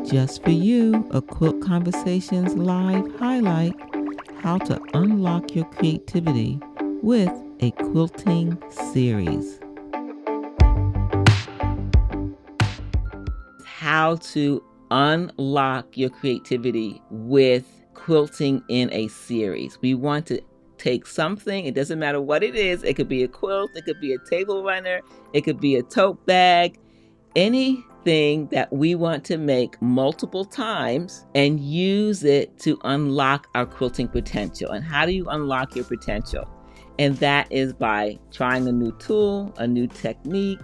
Just for you, a Quilt Conversations live highlight: how to unlock your creativity with a quilting series. How to unlock your creativity with quilting in a series. We want to take something, it doesn't matter what it is. It could be a quilt, it could be a table runner, it could be a tote bag, anything that we want to make multiple times and use it to unlock our quilting potential. And how do you unlock your potential? And that is by trying a new tool, a new technique,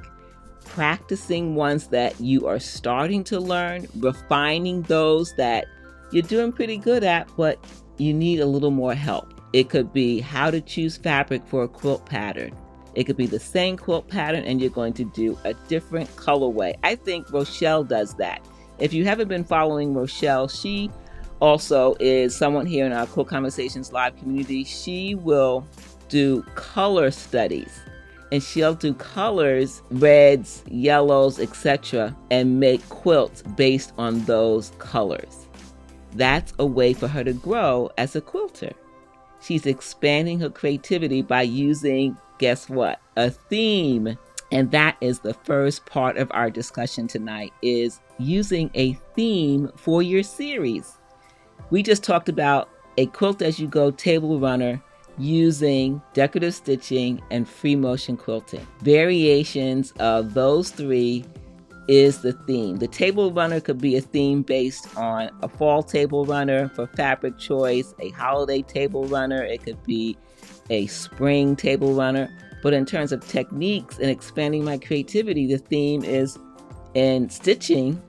practicing ones that you are starting to learn, refining those that you're doing pretty good at, but you need a little more help. It could be how to choose fabric for a quilt pattern. It could be the same quilt pattern and you're going to do a different colorway. I think Rochelle does that. If you haven't been following Rochelle, she also is someone here in our Quilt Conversations live community. She will do color studies. And she'll do colors, reds, yellows, etc., and make quilts based on those colors. That's a way for her to grow as a quilter. She's expanding her creativity by using, guess what? A theme. And that is the first part of our discussion tonight, is using a theme for your series. We just talked about a quilt as you go table runner, using decorative stitching and free motion quilting. Variations of those three is the theme. The table runner could be a theme based on a fall table runner for fabric choice, a holiday table runner, it could be a spring table runner. But in terms of techniques and expanding my creativity, the theme is in stitching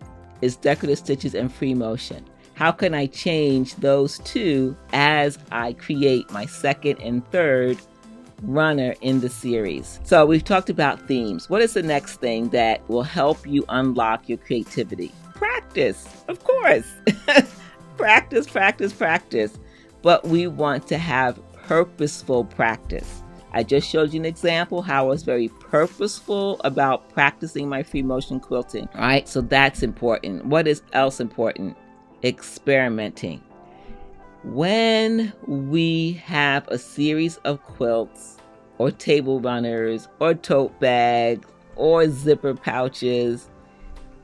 is decorative stitches and free motion. How can I change those two as I create my second and third runner in the series? So we've talked about themes. What is the next thing that will help you unlock your creativity? Practice, of course. Practice, practice, practice. But we want to have purposeful practice. I just showed you an example how I was very purposeful about practicing my free motion quilting. All right, so that's important. What is else important? Experimenting. When we have a series of quilts or table runners or tote bags or zipper pouches,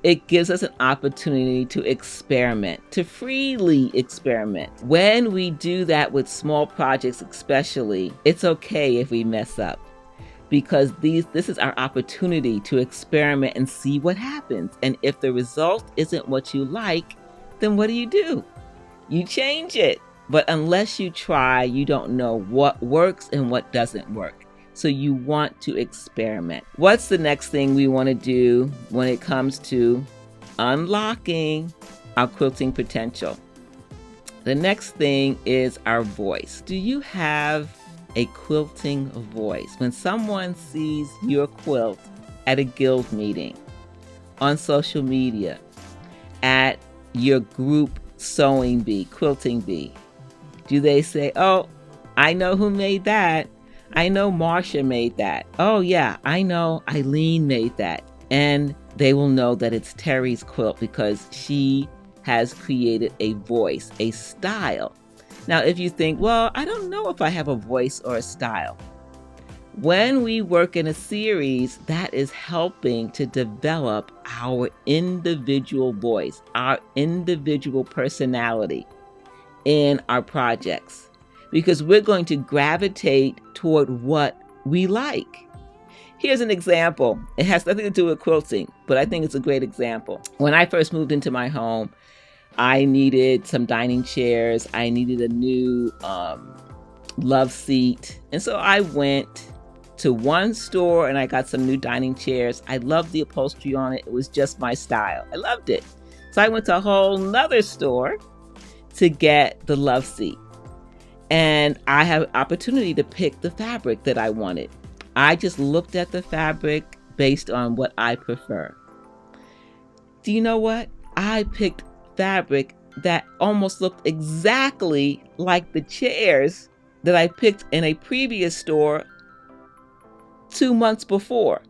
it gives us an opportunity to experiment, to freely experiment. When we do that with small projects especially, it's okay if we mess up, because this is our opportunity to experiment and see what happens. And if the result isn't what you like, then what do? You change it. But unless you try, you don't know what works and what doesn't work. So you want to experiment. What's the next thing we want to do when it comes to unlocking our quilting potential? The next thing is our voice. Do you have a quilting voice? When someone sees your quilt at a guild meeting, on social media, at your group sewing bee, quilting bee, do they say, oh, I know who made that. I know Marcia made that. Oh yeah, I know Eileen made that. And they will know that it's Terry's quilt because she has created a voice, a style. Now, if you think, well, I don't know if I have a voice or a style. When we work in a series, that is helping to develop our individual voice, our individual personality in our projects, because we're going to gravitate toward what we like. Here's an example. It has nothing to do with quilting, but I think it's a great example. When I first moved into my home, I needed some dining chairs. I needed a new love seat. And so I went to one store and I got some new dining chairs. I loved the upholstery on it. It was just my style. I loved it. So I went to a whole nother store to get the love seat. And I had an opportunity to pick the fabric that I wanted. I just looked at the fabric based on what I prefer. Do you know what? I picked fabric that almost looked exactly like the chairs that I picked in a previous store 2 months before.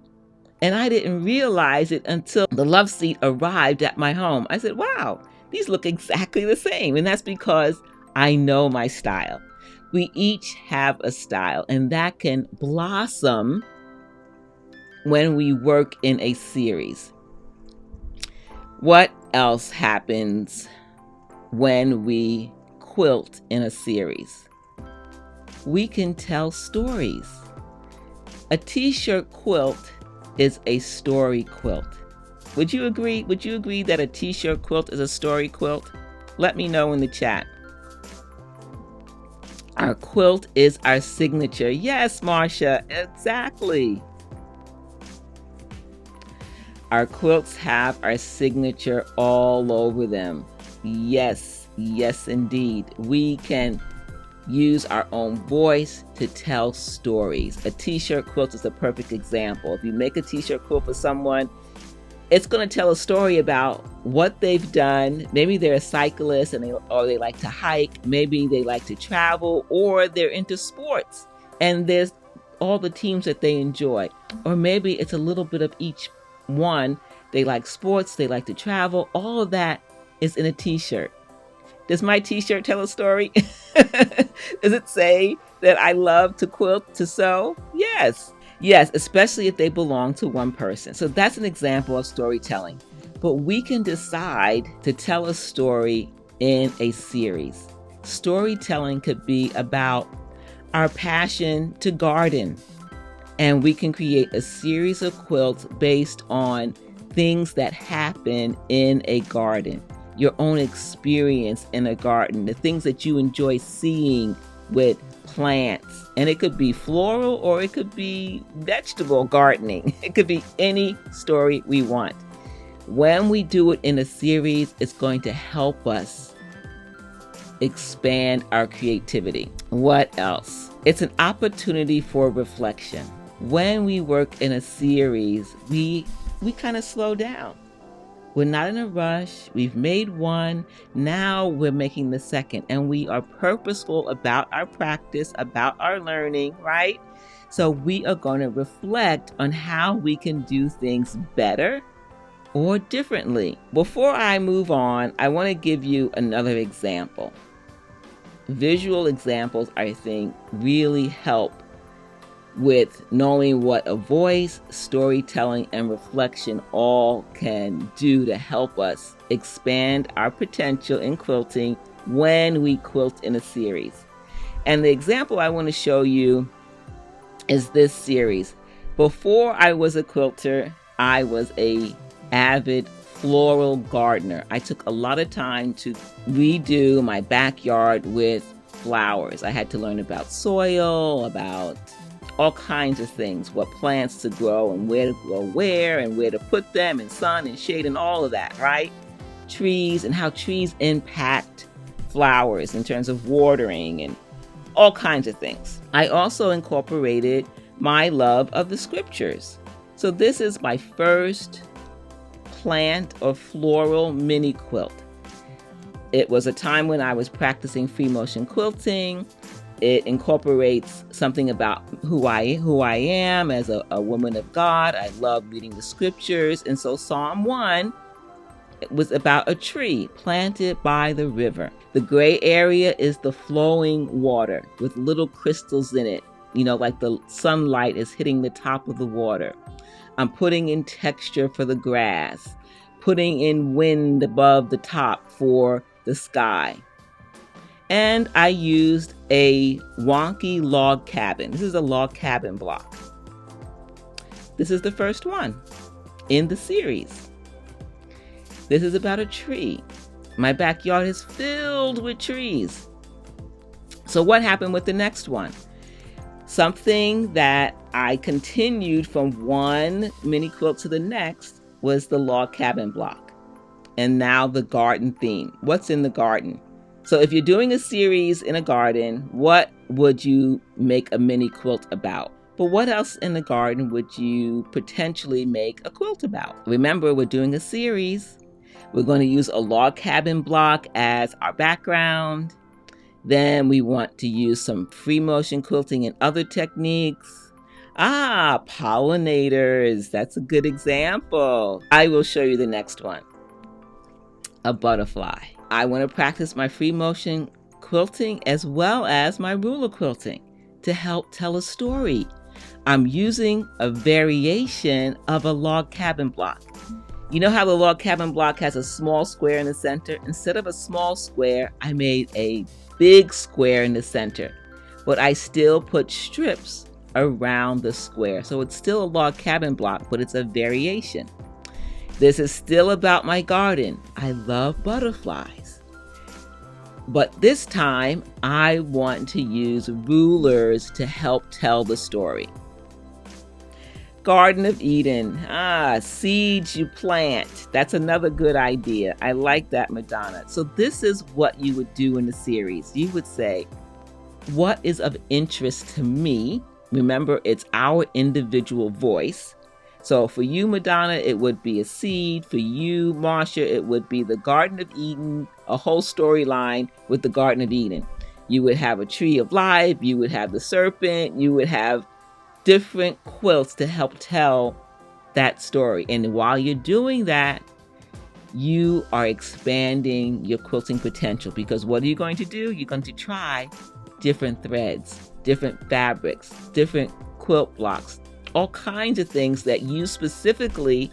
And I didn't realize it until the love seat arrived at my home. I said, wow, these look exactly the same. And that's because I know my style. We each have a style, and that can blossom when we work in a series. What else happens when we quilt in a series? We can tell stories. A t-shirt quilt is a story quilt. Would you agree? Would you agree that a t-shirt quilt is a story quilt? Let me know in the chat. Our quilt is our signature. Yes, Marcia, exactly. Our quilts have our signature all over them. Yes, yes, indeed. We can use our own voice to tell stories. A t-shirt quilt is a perfect example. If you make a t-shirt quilt for someone, it's going to tell a story about what they've done. Maybe they're a cyclist and they like to hike. Maybe they like to travel, or they're into sports and there's all the teams that they enjoy. Or maybe it's a little bit of each one. They like sports, they like to travel. All of that is in a t-shirt. Does my t-shirt tell a story? Does it say that I love to quilt, to sew? Yes. Yes, especially if they belong to one person. So that's an example of storytelling. But we can decide to tell a story in a series. Storytelling could be about our passion to garden. And we can create a series of quilts based on things that happen in a garden, your own experience in a garden, the things that you enjoy seeing with plants. And it could be floral or it could be vegetable gardening. It could be any story we want. When we do it in a series, it's going to help us expand our creativity. What else? It's an opportunity for reflection. When we work in a series, we kind of slow down. We're not in a rush. We've made one. Now we're making the second, and we are purposeful about our practice, about our learning, right? So we are going to reflect on how we can do things better or differently. Before I move on, I want to give you another example. Visual examples, I think, really help with knowing what a voice, storytelling, and reflection all can do to help us expand our potential in quilting when we quilt in a series. And the example I want to show you is this series. Before I was a quilter, I was an avid floral gardener. I took a lot of time to redo my backyard with flowers. I had to learn about soil, about all kinds of things, what plants to grow and where to grow where and where to put them, and sun and shade and all of that, right? Trees and how trees impact flowers in terms of watering and all kinds of things. I also incorporated my love of the scriptures. So this is my first plant or floral mini quilt. It was a time when I was practicing free motion quilting. It incorporates something about who I am as a woman of God. I love reading the scriptures. And so Psalm 1, it was about a tree planted by the river. The gray area is the flowing water with little crystals in it, like the sunlight is hitting the top of the water. I'm putting in texture for the grass, putting in wind above the top for the sky. And I used a wonky log cabin. This is a log cabin block. This is the first one in the series. This is about a tree. My backyard is filled with trees. So what happened with the next one? Something that I continued from one mini quilt to the next was the log cabin block. And now the garden theme. What's in the garden? So if you're doing a series in a garden, what would you make a mini quilt about? But what else in the garden would you potentially make a quilt about? Remember, we're doing a series. We're going to use a log cabin block as our background. Then we want to use some free motion quilting and other techniques. Ah, pollinators. That's a good example. I will show you the next one. A butterfly. I want to practice my free motion quilting as well as my ruler quilting to help tell a story. I'm using a variation of a log cabin block. You know how the log cabin block has a small square in the center? Instead of a small square, I made a big square in the center, but I still put strips around the square. So it's still a log cabin block, but it's a variation. This is still about my garden. I love butterflies. But this time, I want to use rulers to help tell the story. Garden of Eden. Seeds you plant. That's another good idea. I like that, Madonna. So this is what you would do in the series. You would say, what is of interest to me? Remember, it's our individual voice. So for you, Madonna, it would be a seed. For you, Marsha, it would be the Garden of Eden, a whole storyline with the Garden of Eden. You would have a tree of life. You would have the serpent. You would have different quilts to help tell that story. And while you're doing that, you are expanding your quilting potential, because what are you going to do? You're going to try different threads, different fabrics, different quilt blocks, all kinds of things that you specifically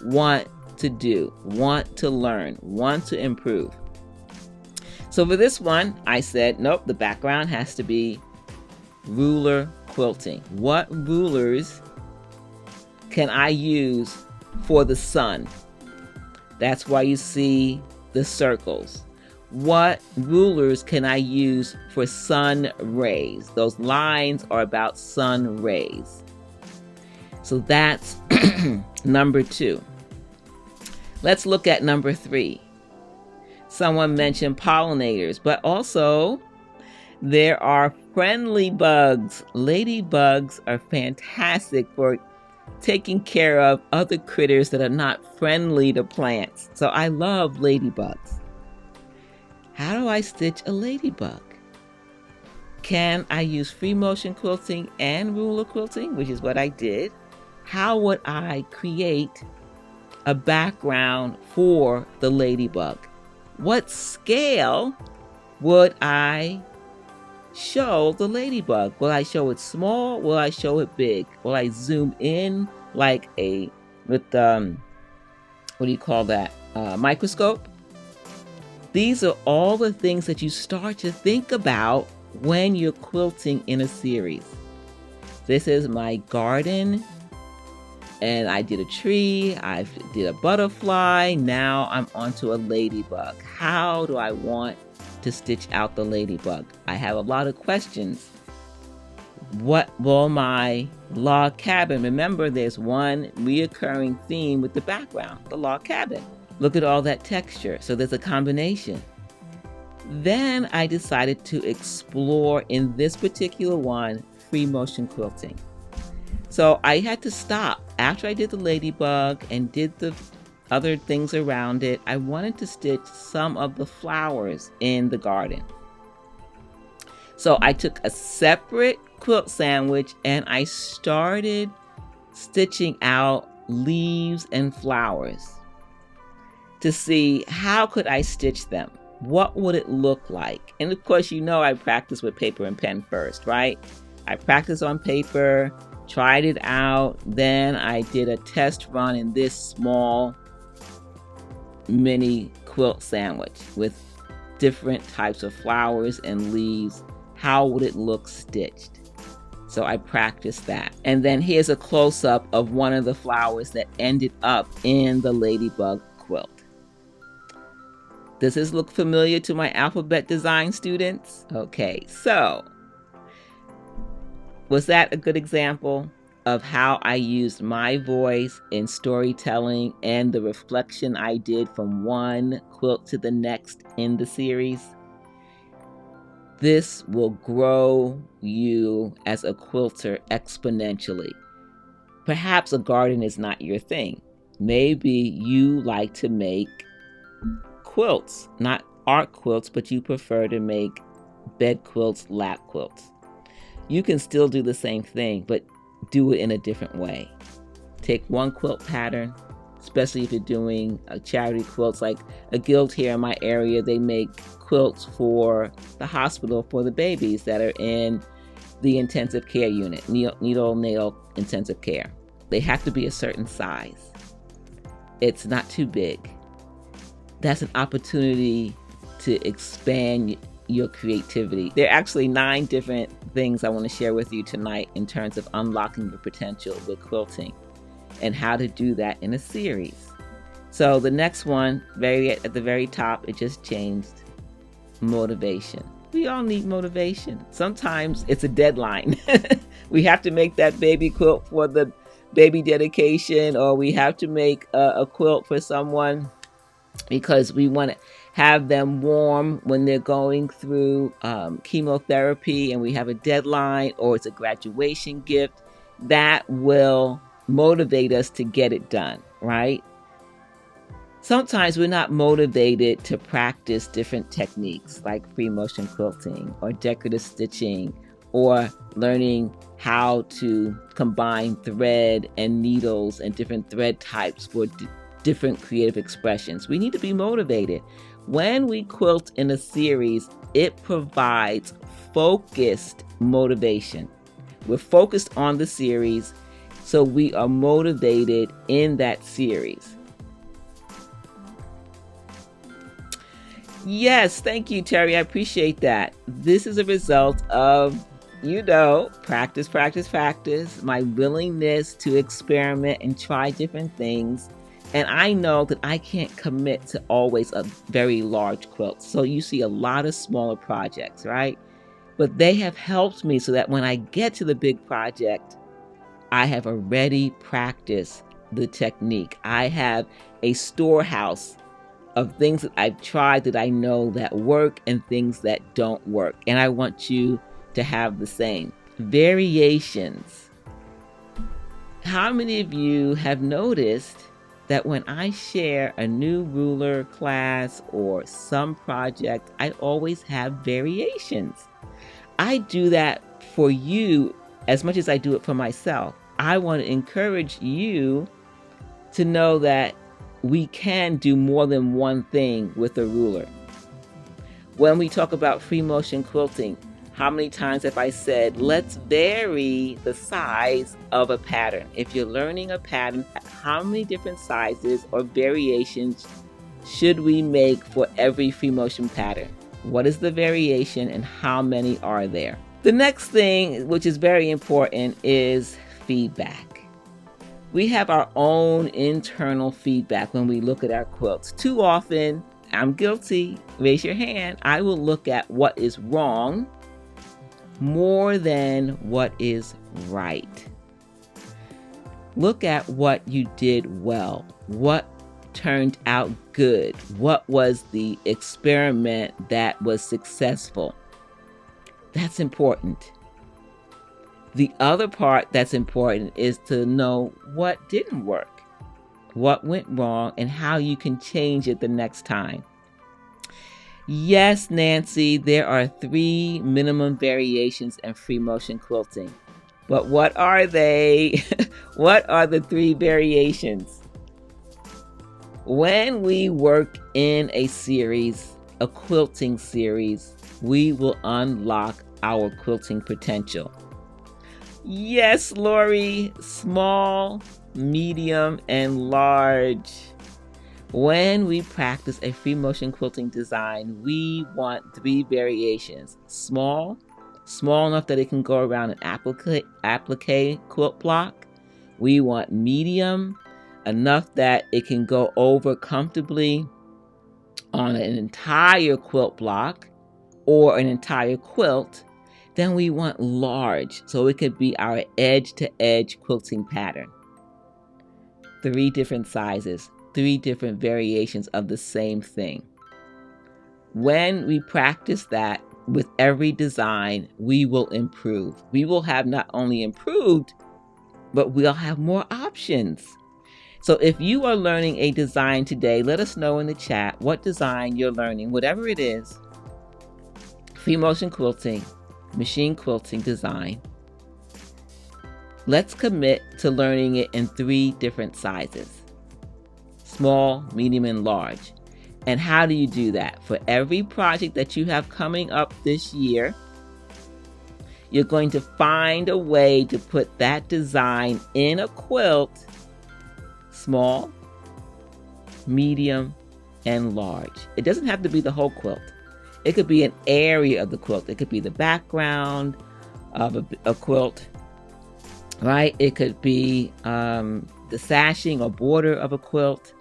want to do, want to learn, want to improve. So for this one, I said, nope, the background has to be ruler quilting. What rulers can I use for the sun? That's why you see the circles. What rulers can I use for sun rays? Those lines are about sun rays. So that's number 2. Let's look at number 3. Someone mentioned pollinators, but also there are friendly bugs. Ladybugs are fantastic for taking care of other critters that are not friendly to plants. So I love ladybugs. How do I stitch a ladybug? Can I use free motion quilting and ruler quilting, which is what I did? How would I create a background for the ladybug? What scale would I show the ladybug? Will I show it small? Will I show it big? Will I zoom in like with what do you call that? Microscope? These are all the things that you start to think about when you're quilting in a series. This is my garden, and I did a tree, I did a butterfly, now I'm onto a ladybug. How do I want to stitch out the ladybug? I have a lot of questions. What will my log cabin? Remember, there's one reoccurring theme with the background, the log cabin. Look at all that texture. So there's a combination. Then I decided to explore in this particular one, free motion quilting. So I had to stop. After I did the ladybug and did the other things around it, I wanted to stitch some of the flowers in the garden. So I took a separate quilt sandwich and I started stitching out leaves and flowers to see how could I stitch them. What would it look like? And of course, you know I practiced with paper and pen first, right? I practiced on paper, tried it out, then I did a test run in this small mini quilt sandwich with different types of flowers and leaves. How would it look stitched? So I practiced that. And then here's a close-up of one of the flowers that ended up in the ladybug quilt. Does this look familiar to my alphabet design students? Okay, so was that a good example of how I used my voice in storytelling and the reflection I did from one quilt to the next in the series? This will grow you as a quilter exponentially. Perhaps a garden is not your thing. Maybe you like to make quilts, not art quilts, but you prefer to make bed quilts, lap quilts. You can still do the same thing, but do it in a different way. Take one quilt pattern, especially if you're doing charity quilts. Like a guild here in my area, they make quilts for the hospital for the babies that are in the intensive care unit, neonatal intensive care. They have to be a certain size. It's not too big. That's an opportunity to expand your creativity. There are actually 9 different things I want to share with you tonight in terms of unlocking your potential with quilting and how to do that in a series. So the next one, at the very top, it just changed. Motivation. We all need motivation. Sometimes it's a deadline. We have to make that baby quilt for the baby dedication, or we have to make a quilt for someone because we want to have them warm when they're going through chemotherapy, and we have a deadline, or it's a graduation gift. That will motivate us to get it done, right? Sometimes we're not motivated to practice different techniques like free motion quilting or decorative stitching, or learning how to combine thread and needles and different thread types for different creative expressions. We need to be motivated. When we quilt in a series, it provides focused motivation. We're focused on the series, so we are motivated in that series. Yes, thank you, Terry. I appreciate that. This is a result of, practice, practice, practice, my willingness to experiment and try different things. And I know that I can't commit to always a very large quilt. So you see a lot of smaller projects, right? But they have helped me so that when I get to the big project, I have already practiced the technique. I have a storehouse of things that I've tried that I know that work and things that don't work. And I want you to have the same. Variations. How many of you have noticed that when I share a new ruler class or some project, I always have variations? I do that for you as much as I do it for myself. I want to encourage you to know that we can do more than one thing with a ruler. When we talk about free motion quilting, how many times have I said, let's vary the size of a pattern? If you're learning a pattern, how many different sizes or variations should we make for every free motion pattern? What is the variation and how many are there? The next thing, which is very important, is feedback. We have our own internal feedback when we look at our quilts. Too often, I'm guilty, raise your hand, I will look at what is wrong more than what is right. Look at what you did well, what turned out good, what was the experiment that was successful. That's important. The other part that's important is to know what didn't work, what went wrong, and how you can change it the next time. Yes, Nancy, there are 3 minimum variations in free motion quilting. But what are they? What are the 3 variations? When we work in a series, a quilting series, we will unlock our quilting potential. Yes, Lori, small, medium, and large. When we practice a free motion quilting design, we want 3 variations. Small enough that it can go around an applique quilt block. We want medium, enough that it can go over comfortably on an entire quilt block or an entire quilt. Then we want large, so it could be our edge-to-edge quilting pattern. 3 different sizes, 3 different variations of the same thing. When we practice that with every design, we will improve. We will have not only improved, but we'll have more options. So if you are learning a design today, let us know in the chat what design you're learning, whatever it is. Free motion quilting, machine quilting design. Let's commit to learning it in 3 different sizes: small, medium, and large. And how do you do that? For every project that you have coming up this year, you're going to find a way to put that design in a quilt, small, medium, and large. It doesn't have to be the whole quilt. It could be an area of the quilt. It could be the background of a quilt, right? It could be the sashing or border of a quilt.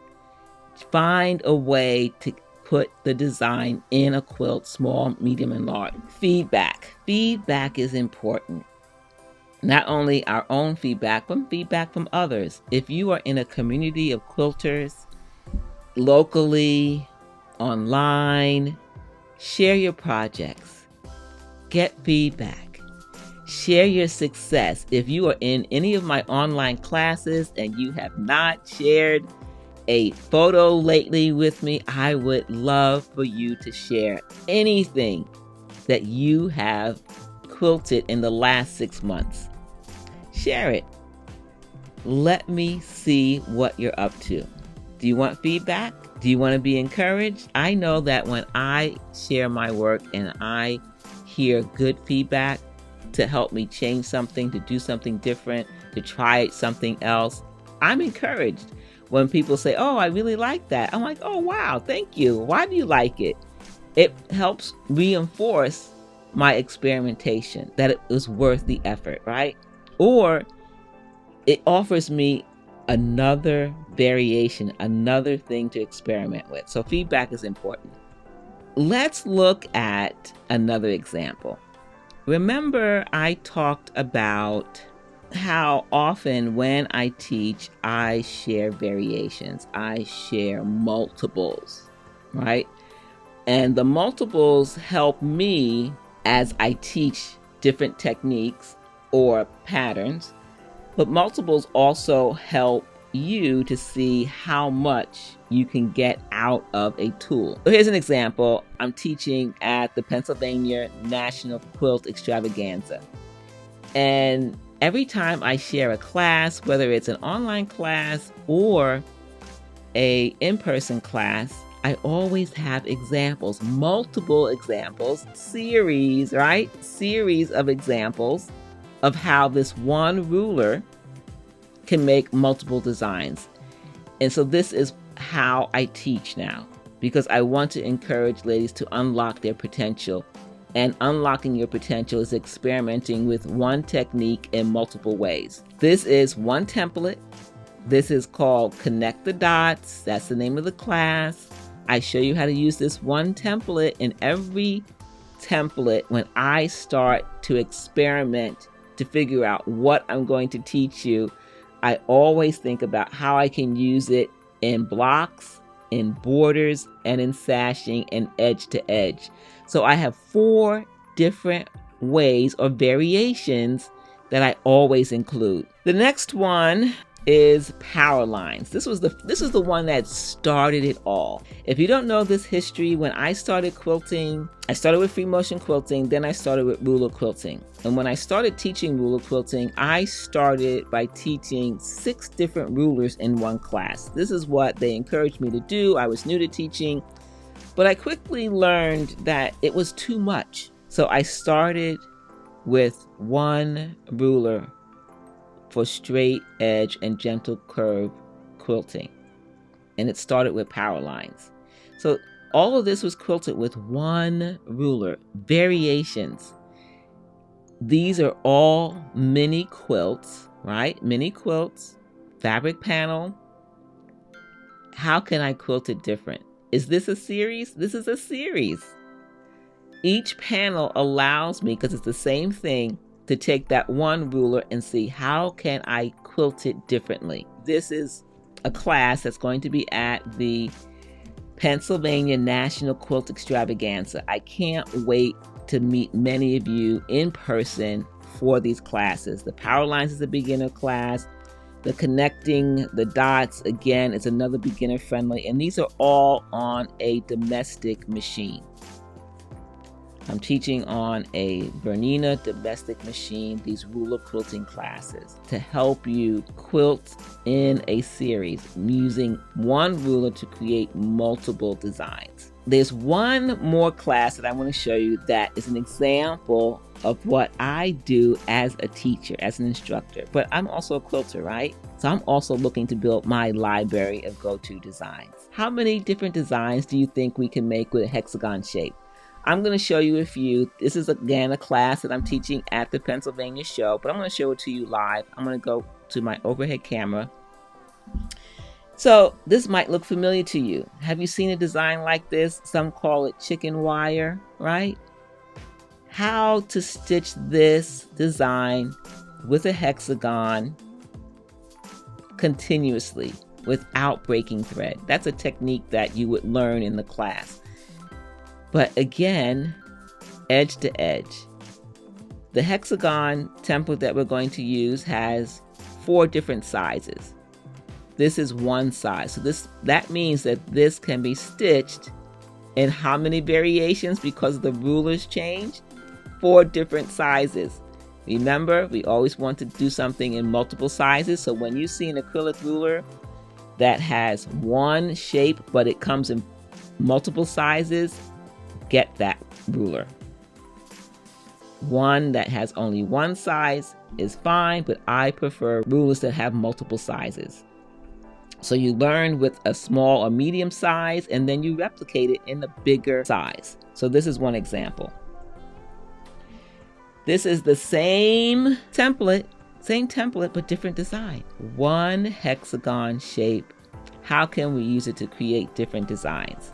Find a way to put the design in a quilt, small, medium, and large. Feedback. Feedback is important. Not only our own feedback, but feedback from others. If you are in a community of quilters, locally, online, share your projects. Get feedback. Share your success. If you are in any of my online classes and you have not shared a photo lately with me, I would love for you to share anything that you have quilted in the last 6 months. Share it. Let me see what you're up to. Do you want feedback? Do you want to be encouraged? I know that when I share my work and I hear good feedback to help me change something, to do something different, to try something else, I'm encouraged. When people say, "Oh, I really like that," I'm like, "Oh, wow, thank you. Why do you like it?" It helps reinforce my experimentation, that it was worth the effort, right? Or it offers me another variation, another thing to experiment with. So feedback is important. Let's look at another example. Remember, I talked about how often when I teach, I share variations. I share multiples, right? And the multiples help me as I teach different techniques or patterns, but multiples also help you to see how much you can get out of a tool. So here's an example. I'm teaching at the Pennsylvania National Quilt Extravaganza. And every time I share a class, whether it's an online class or a in-person class, I always have examples, multiple examples, series, right? Series of examples of how this one ruler can make multiple designs. And so this is how I teach now, because I want to encourage ladies to unlock their potential. And unlocking your potential is experimenting with one technique in multiple ways. This is one template. This is called Connect the Dots. That's the name of the class. I show you how to use this one template. In every template, when I start to experiment to figure out what I'm going to teach you, I always think about how I can use it in blocks, in borders, and in sashing and edge to edge. So I have 4 different ways or variations that I always include. The next one is power lines. This is the one that started it all. If you don't know this history, when I started quilting, I started with free motion quilting, then I started with ruler quilting. And when I started teaching ruler quilting, I started by teaching 6 different rulers in one class. This is what they encouraged me to do. I was new to teaching, but I quickly learned that it was too much. So I started with one ruler for straight edge and gentle curve quilting. And it started with power lines. So all of this was quilted with one ruler. Variations. These are all mini quilts, right? Mini quilts, fabric panel. How can I quilt it different? Is this a series? This is a series. Each panel allows me, because it's the same thing, to take that one ruler and see how can I quilt it differently. This is a class that's going to be at the Pennsylvania National Quilt Extravaganza. I can't wait to meet many of you in person for these classes. The Power Lines is a beginner class. The Connecting the Dots, again, is another beginner friendly. And these are all on a domestic machine. I'm teaching on a Bernina domestic machine, these ruler quilting classes, to help you quilt in a series using one ruler to create multiple designs. There's one more class that I want to show you that is an example of what I do as a teacher, as an instructor, but I'm also a quilter, right? So I'm also looking to build my library of go-to designs. How many different designs do you think we can make with a hexagon shape? I'm going to show you a few. This is again a class that I'm teaching at the Pennsylvania show, but I'm going to show it to you live. I'm going to go to my overhead camera. So this might look familiar to you. Have you seen a design like this? Some call it chicken wire, right? How to stitch this design with a hexagon continuously without breaking thread. That's a technique that you would learn in the class. But again, edge to edge. The hexagon template that we're going to use has 4 different sizes. This is one size. So that means that this can be stitched in how many variations because the rulers change? 4 different sizes. Remember, we always want to do something in multiple sizes. So when you see an acrylic ruler that has one shape, but it comes in multiple sizes, get that ruler. One that has only one size is fine, but I prefer rulers that have multiple sizes. So you learn with a small or medium size, and then you replicate it in a bigger size. So this is one example. This is the same template, but different design. One hexagon shape. How can we use it to create different designs?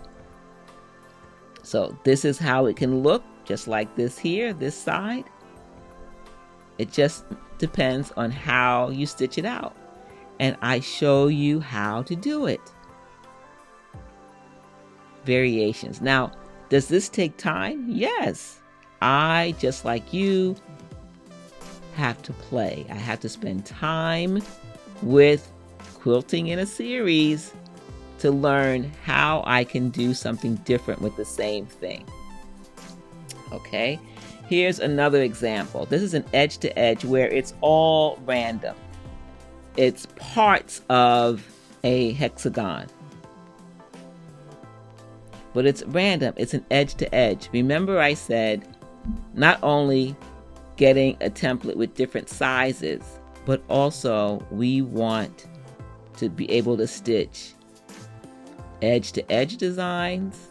So this is how it can look, just like this here, this side. It just depends on how you stitch it out. And I show you how to do it. Variations. Now, does this take time? Yes. I, just like you, have to play. I have to spend time with quilting in a series to learn how I can do something different with the same thing. Okay, here's another example. This is an edge to edge where it's all random. It's parts of a hexagon, but it's random. It's an edge to edge. Remember I said not only getting a template with different sizes, but also we want to be able to stitch edge to edge designs,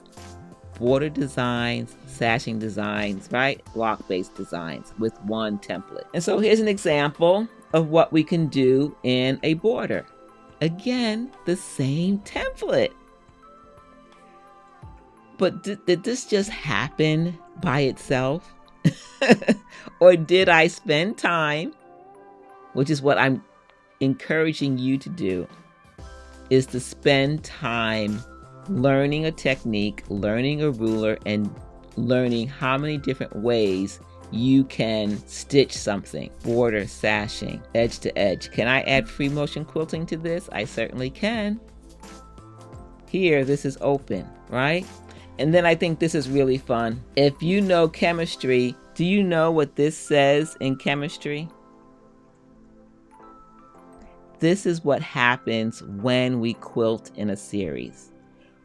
border designs, sashing designs, right? Block-based designs with one template. And so here's an example of what we can do in a border. Again, the same template. But did this just happen by itself? Or did I spend time, which is what I'm encouraging you to do, is to spend time learning a technique, learning a ruler, and learning how many different ways you can stitch something. Border, sashing, edge to edge. Can I add free motion quilting to this? I certainly can. Here, this is open, right? And then I think this is really fun. If you know chemistry, do you know what this says in chemistry? This is what happens when we quilt in a series.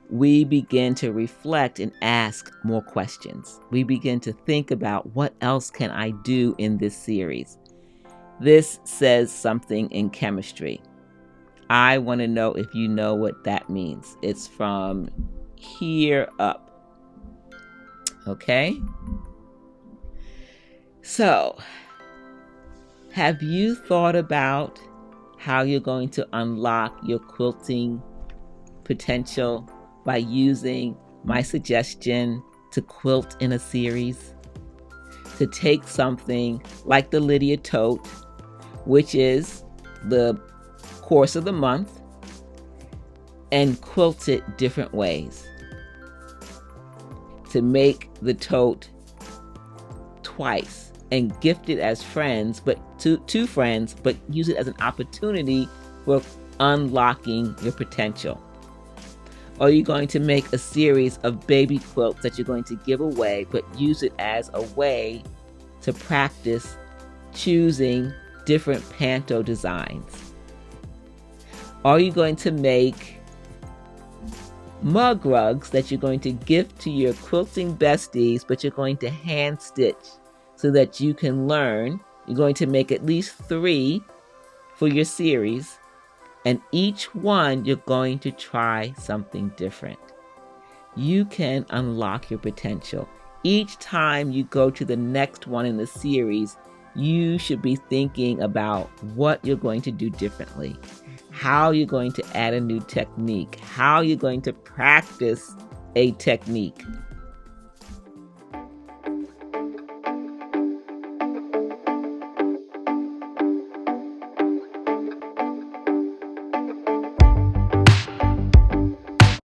We begin to reflect and ask more questions. We begin to think about what else can I do in this series. This says something in chemistry. I want to know if you know what that means. It's from here up. Okay? So, have you thought about how you're going to unlock your quilting potential by using my suggestion to quilt in a series? To take something like the Lydia tote, which is the course of the month, and quilt it different ways. To make the tote twice and gift it as friends, but to friends, but use it as an opportunity for unlocking your potential. Or you're going to make a series of baby quilts that you're going to give away, but use it as a way to practice choosing different panto designs. Are you going to make mug rugs that you're going to gift to your quilting besties, but you're going to hand stitch so that you can learn? You're going to make at least 3 for your series, and each one you're going to try something different. You can unlock your potential. Each time you go to the next one in the series, you should be thinking about what you're going to do differently, how you're going to add a new technique, how you're going to practice a technique.